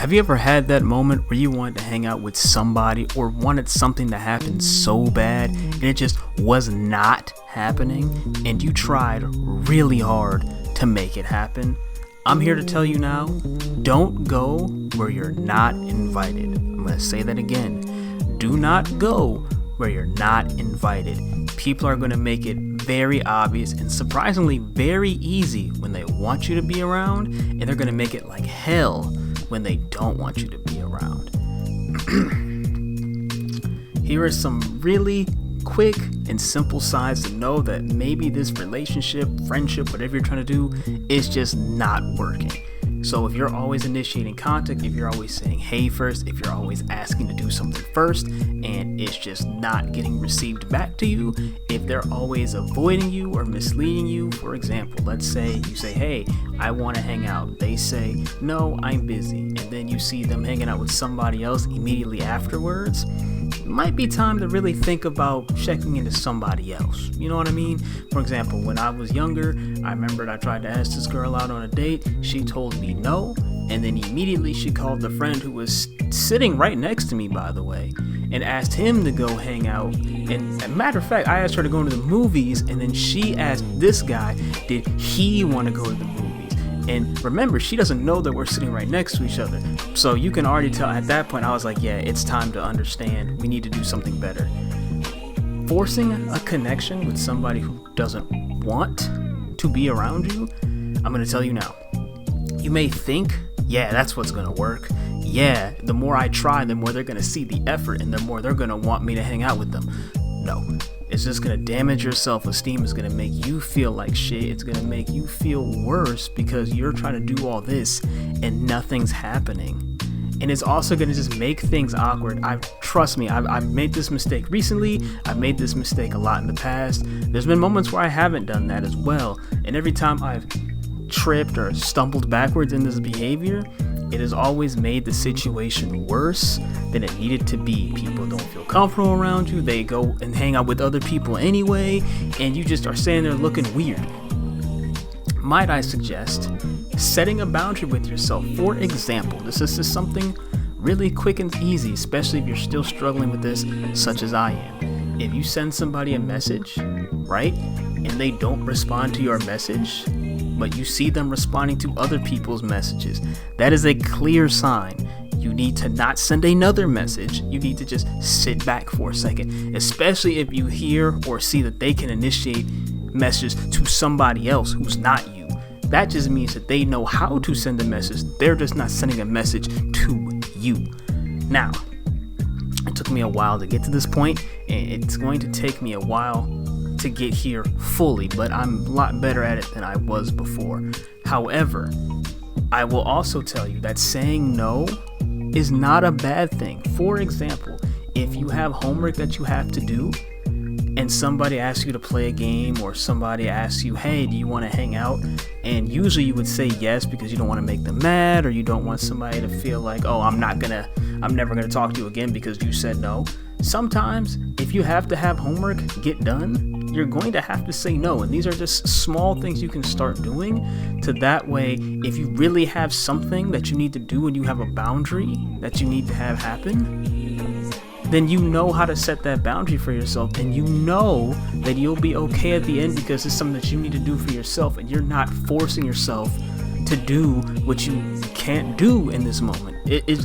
Have you ever had that moment where you wanted to hang out with somebody or wanted something to happen so bad and it just was not happening and you tried really hard to make it happen? I'm here to tell you now, don't go where you're not invited. I'm going to say that again. Do not go where you're not invited. People are going to make it very obvious and surprisingly very easy when they want you to be around, and they're going to make it like hell when they don't want you to be around. Here are some really quick and simple signs to know that maybe this relationship, friendship, whatever you're trying to do is just not working. So if you're always initiating contact, if you're always saying hey first, if you're always asking to do something first and it's just not getting received back to you, if they're always avoiding you or misleading you, for example, let's say you say, hey, I want to hang out. They say, no, I'm busy. And then you see them hanging out with somebody else immediately afterwards. It might be time to really think about checking into somebody else. You know what I mean? For example, when I was younger, I remembered I tried to ask this girl out on a date. She told me no, and then immediately she called the friend who was sitting right next to me, by the way, and asked him to go hang out. And as a matter of fact, I asked her to go to the movies, and then she asked this guy, did he want to go to the movies? And remember, she doesn't know that we're sitting right next to each other. So you can already tell at that point, I was like, yeah, it's time to understand. We need to do something better. Forcing a connection with somebody who doesn't want to be around you, I'm going to tell you now. You may think, yeah, that's what's going to work. Yeah, the more I try, the more they're going to see the effort and the more they're going to want me to hang out with them. No. It's just going to damage your self-esteem. It's going to make you feel like shit. It's going to make you feel worse because you're trying to do all this and nothing's happening. And it's also going to just make things awkward. Trust me, I've made this mistake recently. I've made this mistake a lot in the past. There's been moments where I haven't done that as well. And every time I've tripped or stumbled backwards in this behavior, it has always made the situation worse than it needed to be. People don't feel comfortable around you. They go and hang out with other people anyway, and you just are standing there looking weird. Might I suggest setting a boundary with yourself? For example, this is just something really quick and easy, especially if you're still struggling with this, such as I am. If you send somebody a message, right, and they don't respond to your message, but you see them responding to other people's messages, that is a clear sign. You need to not send another message. You need to just sit back for a second, especially if you hear or see that they can initiate messages to somebody else who's not you. That just means that they know how to send a message. They're just not sending a message to you. Now, it took me a while to get to this point, and it's going to take me a while to get here fully, but I'm a lot better at it than I was before. However, I will also tell you that saying no is not a bad thing. For example, if you have homework that you have to do and somebody asks you to play a game, or somebody asks you, hey, do you want to hang out? And usually you would say yes because you don't want to make them mad, or you don't want somebody to feel like, oh, I'm never gonna talk to you again because you said no. Sometimes if you have to have homework get done, you're going to have to say no. And these are just small things you can start doing to that way, if you really have something that you need to do and you have a boundary that you need to have happen, then you know how to set that boundary for yourself, and you know that you'll be okay at the end because it's something that you need to do for yourself, and you're not forcing yourself to do what you can't do in this moment.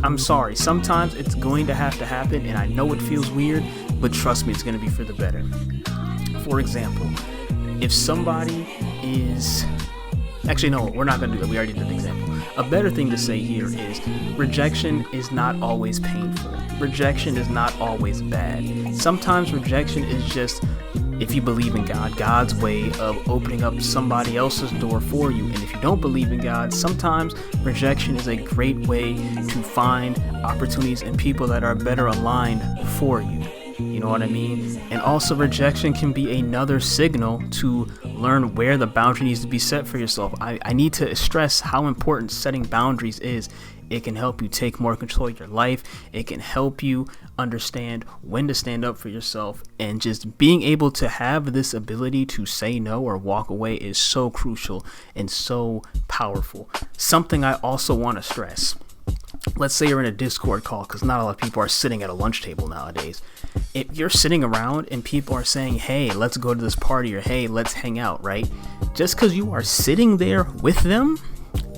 I'm sorry, sometimes it's going to have to happen, and I know it feels weird, but trust me, it's going to be for the better. For example, if somebody is... Actually, no, we're not going to do that. We already did the example. A better thing to say here is rejection is not always painful. Rejection is not always bad. Sometimes rejection is just, if you believe in God, God's way of opening up somebody else's door for you. And if you don't believe in God, sometimes rejection is a great way to find opportunities and people that are better aligned for you. You know what I mean? And also, rejection can be another signal to learn where the boundary needs to be set for yourself. I need to stress how important setting boundaries is. It can help you take more control of your life. It can help you understand when to stand up for yourself. And just being able to have this ability to say no or walk away is so crucial and so powerful. Something I also want to stress. let's say you're in a Discord call, because not a lot of people are sitting at a lunch table nowadays. If you're sitting around and people are saying, hey, let's go to this party, or hey, let's hang out, right? Just because you are sitting there with them,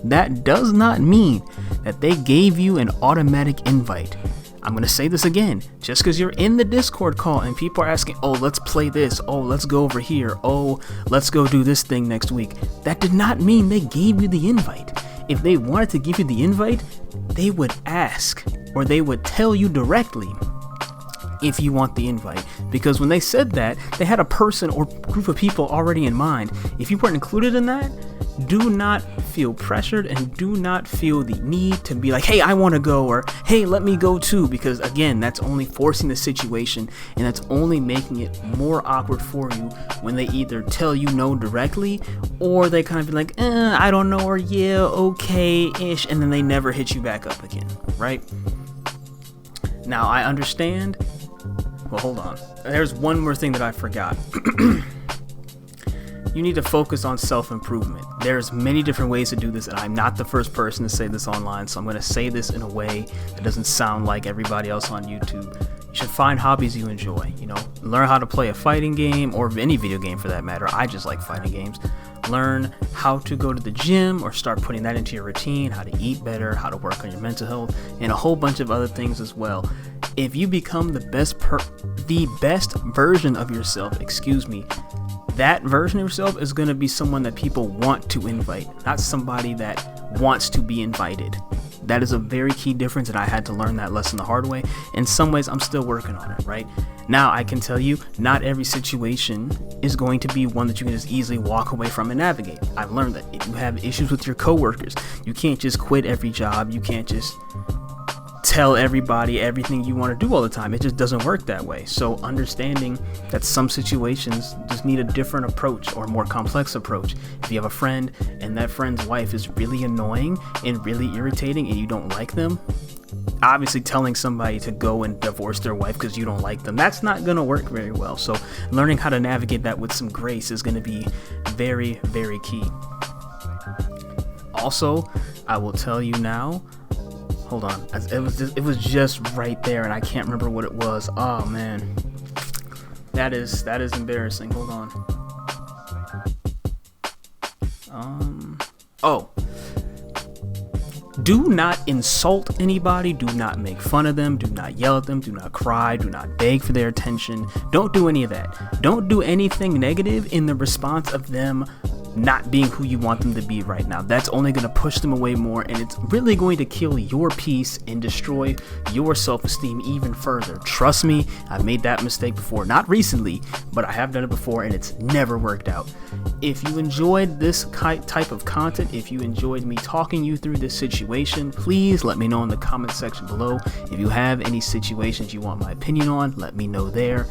that does not mean that they gave you an automatic invite. I'm going to say this again. Just because you're in the Discord call and people are asking, oh, let's play this. Oh, let's go over here. Oh, let's go do this thing next week. That did not mean they gave you the invite. If they wanted to give you the invite, they would ask, or they would tell you directly if you want the invite. Because when they said that, they had a person or group of people already in mind. If you weren't included in that, do not feel pressured and do not feel the need to be like, hey, I want to go, or hey, let me go too, because again, that's only forcing the situation, and that's only making it more awkward for you when they either tell you no directly, or they kind of be like, I don't know, or yeah, okay-ish, and then they never hit you back up again, right? Now, I understand. Well, hold on. There's one more thing that I forgot. You need to focus on self-improvement. There's many different ways to do this, and I'm not the first person to say this online, so I'm going to say this in a way that doesn't sound like everybody else on YouTube. You should find hobbies you enjoy, learn how to play a fighting game, or any video game for that matter. I just like fighting games. Learn how to go to the gym, or start putting that into your routine, how to eat better, how to work on your mental health, and a whole bunch of other things as well. If you become the best version of yourself, that version of yourself is going to be someone that people want to invite, not somebody that wants to be invited. That is a very key difference, and I had to learn that lesson the hard way. In some ways, I'm still working on it, right? Now, I can tell you, not every situation is going to be one that you can just easily walk away from and navigate. I've learned that if you have issues with your coworkers, you can't just quit every job. You can't just tell everybody everything you want to do all the time. It just doesn't work that way. So understanding that some situations just need a different approach, or a more complex approach. If you have a friend and that friend's wife is really annoying and really irritating and you don't like them, obviously telling somebody to go and divorce their wife because you don't like them, that's not going to work very well. So learning how to navigate that with some grace is going to be very, very key. Also, I will tell you now, hold on, it was just right there and I can't remember what it was. Oh man, that is embarrassing. Hold on. Do not insult anybody. Do not make fun of them. Do not yell at them. Do not cry. Do not beg for their attention. Don't do any of that. Don't do anything negative in the response of them not being who you want them to be right now. That's only going to push them away more, and it's really going to kill your peace and destroy your self-esteem even further. Trust me, I've made that mistake before. Not recently, but I have done it before, and it's never worked out. If you enjoyed this type of content, if you enjoyed me talking you through this situation, please let me know in the comment section below. If you have any situations you want my opinion on, let me know there.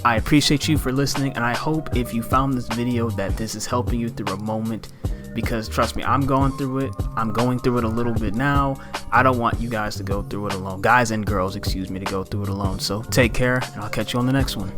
I appreciate you for listening, and I hope if you found this video that this is helping you through a moment, because trust me, I'm going through it. I'm going through it a little bit now. I don't want you guys to go through it alone. Guys and girls, to go through it alone. So take care, and I'll catch you on the next one.